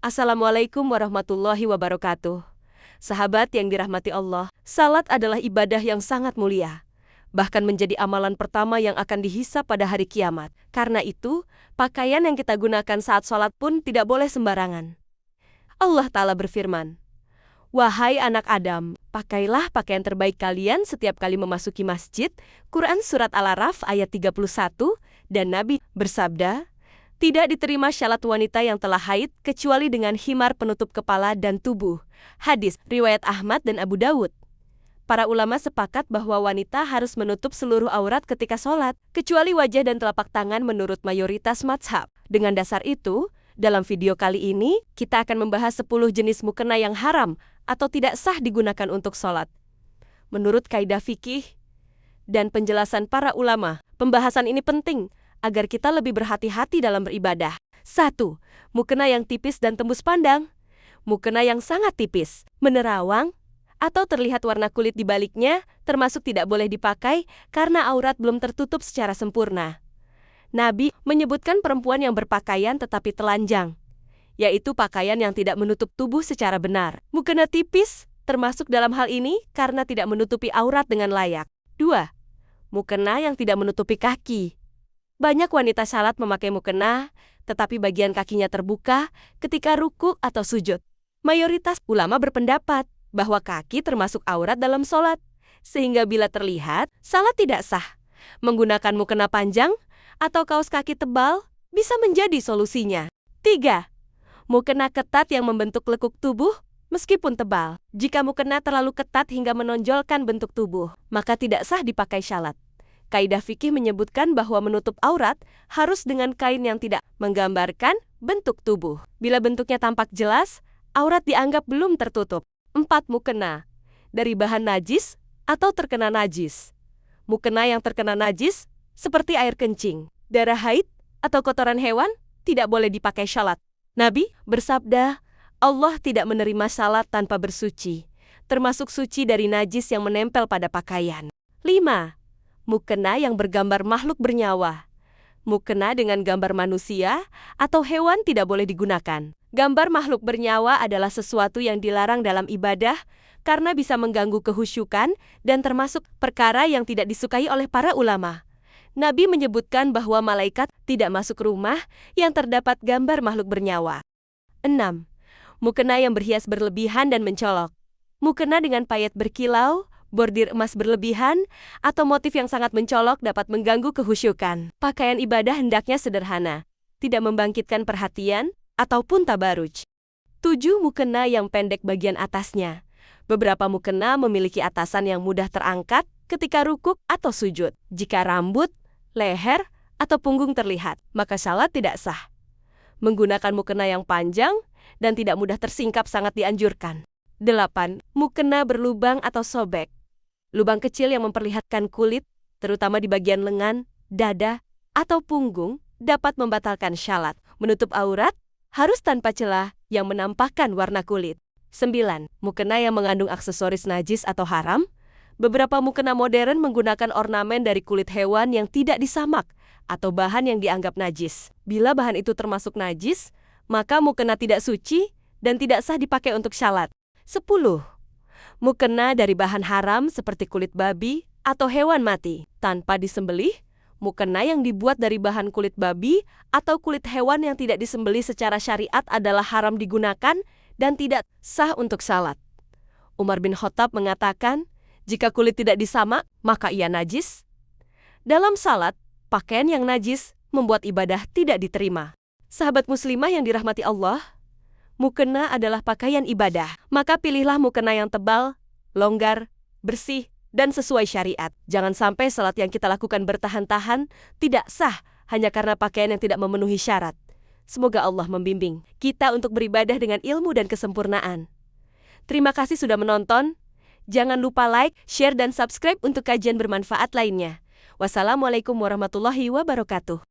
Assalamualaikum warahmatullahi wabarakatuh. Sahabat yang dirahmati Allah, salat adalah ibadah yang sangat mulia. Bahkan menjadi amalan pertama yang akan dihisab pada hari kiamat. Karena itu, pakaian yang kita gunakan saat salat pun tidak boleh sembarangan. Allah Ta'ala berfirman, "Wahai anak Adam, pakailah pakaian terbaik kalian setiap kali memasuki masjid." Quran Surat Al-A'raf ayat 31, dan Nabi bersabda, "Tidak diterima syalat wanita yang telah haid kecuali dengan khimar penutup kepala dan tubuh." Hadis riwayat Ahmad dan Abu Dawud. Para ulama sepakat bahwa wanita harus menutup seluruh aurat ketika sholat, kecuali wajah dan telapak tangan menurut mayoritas mazhab. Dengan dasar itu, dalam video kali ini, kita akan membahas 10 jenis mukena yang haram atau tidak sah digunakan untuk sholat. Menurut kaidah fikih dan penjelasan para ulama, pembahasan ini penting agar kita lebih berhati-hati dalam beribadah. 1. Mukena yang tipis dan tembus pandang. Mukena yang sangat tipis, menerawang, atau terlihat warna kulit di baliknya, termasuk tidak boleh dipakai karena aurat belum tertutup secara sempurna. Nabi menyebutkan perempuan yang berpakaian tetapi telanjang, yaitu pakaian yang tidak menutup tubuh secara benar. Mukena tipis termasuk dalam hal ini karena tidak menutupi aurat dengan layak. 2. Mukena yang tidak menutupi kaki. Banyak wanita salat memakai mukena, tetapi bagian kakinya terbuka ketika ruku atau sujud. Mayoritas ulama berpendapat bahwa kaki termasuk aurat dalam sholat, sehingga bila terlihat, salat tidak sah. Menggunakan mukena panjang atau kaos kaki tebal bisa menjadi solusinya. 3. Mukena ketat yang membentuk lekuk tubuh meskipun tebal. Jika mukena terlalu ketat hingga menonjolkan bentuk tubuh, maka tidak sah dipakai salat. Kaidah fikih menyebutkan bahwa menutup aurat harus dengan kain yang tidak menggambarkan bentuk tubuh. Bila bentuknya tampak jelas, aurat dianggap belum tertutup. 4. Mukena dari bahan najis atau terkena najis. Mukena yang terkena najis seperti air kencing, darah haid, atau kotoran hewan tidak boleh dipakai salat. Nabi bersabda, Allah tidak menerima salat tanpa bersuci, termasuk suci dari najis yang menempel pada pakaian. 5. Mukena yang bergambar makhluk bernyawa. Mukena dengan gambar manusia atau hewan tidak boleh digunakan. Gambar makhluk bernyawa adalah sesuatu yang dilarang dalam ibadah karena bisa mengganggu kehusyukan dan termasuk perkara yang tidak disukai oleh para ulama. Nabi menyebutkan bahwa malaikat tidak masuk rumah yang terdapat gambar makhluk bernyawa. 6. Mukena yang berhias berlebihan dan mencolok. Mukena dengan payet berkilau, bordir emas berlebihan, atau motif yang sangat mencolok dapat mengganggu kehusyukan. Pakaian ibadah hendaknya sederhana, tidak membangkitkan perhatian, ataupun tabaruj. 7. Mukena yang pendek bagian atasnya. Beberapa mukena memiliki atasan yang mudah terangkat ketika rukuk atau sujud. Jika rambut, leher, atau punggung terlihat, maka salat tidak sah. Menggunakan mukena yang panjang dan tidak mudah tersingkap sangat dianjurkan. 8. Mukena berlubang atau sobek. Lubang kecil yang memperlihatkan kulit, terutama di bagian lengan, dada, atau punggung, dapat membatalkan salat. Menutup aurat harus tanpa celah yang menampakkan warna kulit. 9. Mukena yang mengandung aksesoris najis atau haram. Beberapa mukena modern menggunakan ornamen dari kulit hewan yang tidak disamak atau bahan yang dianggap najis. Bila bahan itu termasuk najis, maka mukena tidak suci dan tidak sah dipakai untuk salat. 10. Mukena dari bahan haram seperti kulit babi atau hewan mati tanpa disembelih. Mukena yang dibuat dari bahan kulit babi atau kulit hewan yang tidak disembelih secara syariat adalah haram digunakan dan tidak sah untuk salat. Umar bin Khattab mengatakan, jika kulit tidak disamak, maka ia najis. Dalam salat, pakaian yang najis membuat ibadah tidak diterima. Sahabat muslimah yang dirahmati Allah, mukena adalah pakaian ibadah, maka pilihlah mukena yang tebal, longgar, bersih, dan sesuai syariat. Jangan sampai salat yang kita lakukan bertahan-tahan tidak sah hanya karena pakaian yang tidak memenuhi syarat. Semoga Allah membimbing kita untuk beribadah dengan ilmu dan kesempurnaan. Terima kasih sudah menonton. Jangan lupa like, share, dan subscribe untuk kajian bermanfaat lainnya. Wassalamualaikum warahmatullahi wabarakatuh.